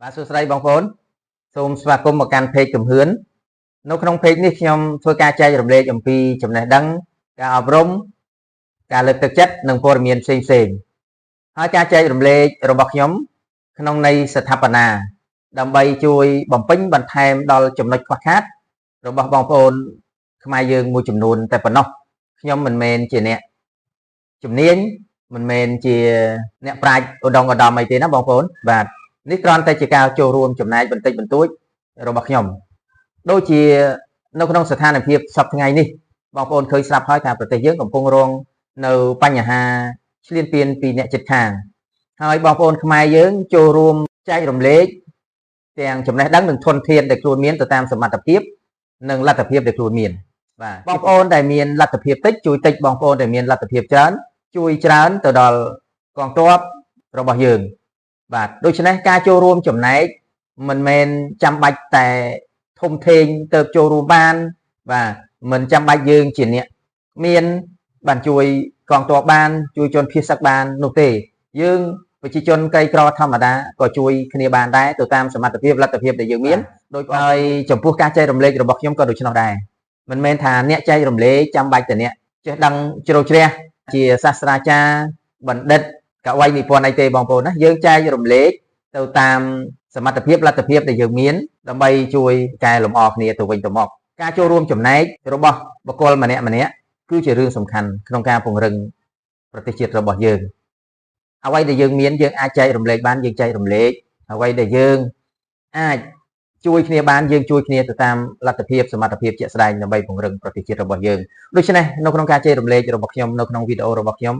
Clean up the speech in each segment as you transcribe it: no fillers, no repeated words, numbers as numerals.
បាទសួស្តីបងប្អូនសូមស្វាគមន៍មកកាន់เพจកំហឿននៅក្នុងเพจនេះខ្ញុំធ្វើការចែករំលែកអំពីចំណេះដឹងការអប់រំការលើកទឹកចិត្តនិងព័ត៌មានផ្សេងៗហើយការចែករំលែករបស់ខ្ញុំក្នុងន័យស្ថាបនាដើម្បីជួយបំពេញបន្ថែមដល់ចំណុចខ្វះខាតរបស់បងប្អូនខ្មែរយើងមួយចំនួនតែប៉ុណ្ណោះខ្ញុំមិនមែនជាអ្នកជំនាញមិនមែនជាអ្នកប្រាជ្ញឧត្តមឧត្តមអីទេណាបងប្អូនបាទនេះគ្រាន់តែជាការចូលរួមចំណែកបន្តិចបន្តួចរបស់ខ្ញុំដូចជានៅក្នុងស្ថានភាពសប្តាហ៍ថ្ងៃនេះបងប្អូនឃើញស្រាប់ហើយថាប្រទេសយើងកំពុងរងនៅបញ្ហាឈ្លានពានពីអ្នកជិតខាងហើយបងប្អូនខ្មែរយើងចូលរួមចែករំលែកទាំងចំណេះដឹងនិងធនធានដែលខ្លួនមានទៅតាមសមត្ថភាពនិងលទ្ធភាពដែលខ្លួនមានបាទបងប្អូនដែលមានលទ្ធភាពតិចជួយតិចបងប្អូនដែលមានលទ្ធភាពច្រើនជួយច្រើនទៅដល់កងទ័ពរបស់យើងបាទដូច្នេះការចូលរួមចំណែកមិនមែនចាំបាច់តែធំធេងទៅចូលរួមបានបាទមិនចាំបាច់យើងជាអ្នកមានបានជួយកងទ័ពបានជួយជនភៀសសឹកបាននោះទេយើងប្រជាជនក្រីក្រធម្មតាក៏ជួយគ្នាបានដែរទៅតាមសមត្ថភាពលទ្ធភាពដែលយើងមានដោយហើយចំពោះការចែករំលែករបស់ខ្ញុំក៏ដូច្នោះដែរមិនមែនថាអ្នកចែករំលែកចាំបាច់តែអ្នកចេះដឹងជ្រៅជ្រះជាសាស្ត្រាចារ្យបណ្ឌិតកវីនិពន្ធអីទេបងប្អូនណាយើងចែករំលែកទៅតាមសមត្ថភាពលទ្ធភាពដែលយើងមានដើម្បីជួយកែលម្អគ្នាទៅវិញទៅមកការចូលរួមចំណែករបស់បុគ្គលម្នាក់គឺជារឿងសំខាន់ក្នុងការពង្រឹងប្រទេសជាតិរបស់យើងអ្វីដែលយើងមានយើងអាចចែករំលែកបានយើងចែករំលែកអ្វីដែលយើងអាចជួយគ្នាបានយើងជួយគ្នាទៅតាមលទ្ធភាពសមត្ថភាពជាក់ស្ដែងដើម្បីពង្រឹងប្រទេសជាតិរបស់យើងដូច្នេះនៅក្នុងការចែករំលែករបស់ខ្ញុំនៅក្នុងវីដេអូរបស់ខ្ញុំ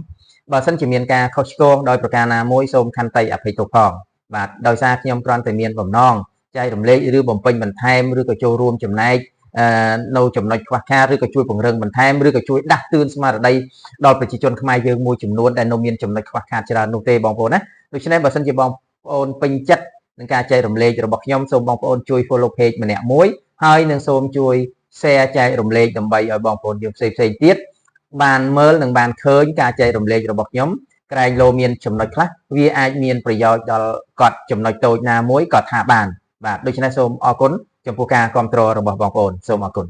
បើសិនជាមានការខុសឆ្គងដោយប្រការណាមួយសូមខន្តីអភ័យទោសផងបាទដោយសារខ្ញុំគ្រាន់តែមានបំណងចែករំលែកឬបំពេញបន្ថែមឬក៏ចូលរួមចំណែកនៅចំណុចខ្វះខាតឬក៏ជួយពង្រឹងបន្ថែមឬក៏ជួយដាស់តឿនស្មារតីដល់ប្រជាជនខ្មែរយើងមួយចំនួនដែលនៅមានចំណុចខ្វះខាតច្រើននោះទេបងប្អូនណាដូច្នេះបើសិនជាបងប្អូនពេញចិត្តនឹងការចែករំលែករបស់ខ្ញុំសូមបងប្អូនជួយ follow page ម្នាក់មួយហើយនឹងសូមជួយ share ចែករំលែកដើម្បីឲ្យបងប្អូនយើងផ្សេងទៀតបានមើលនិងបានឃើញការចែករំលែករបស់ខ្ញុំក្រែងលោមានចំណុចខ្លះវាអាចមានប្រយោជន៍ដល់គាត់ចំណុចតូចណាមួយក៏ថាបានបាទដូច្នេះសូមអរគុណចំពោះការគាំទ្ររបស់បងប្អូនសូមអរគុណ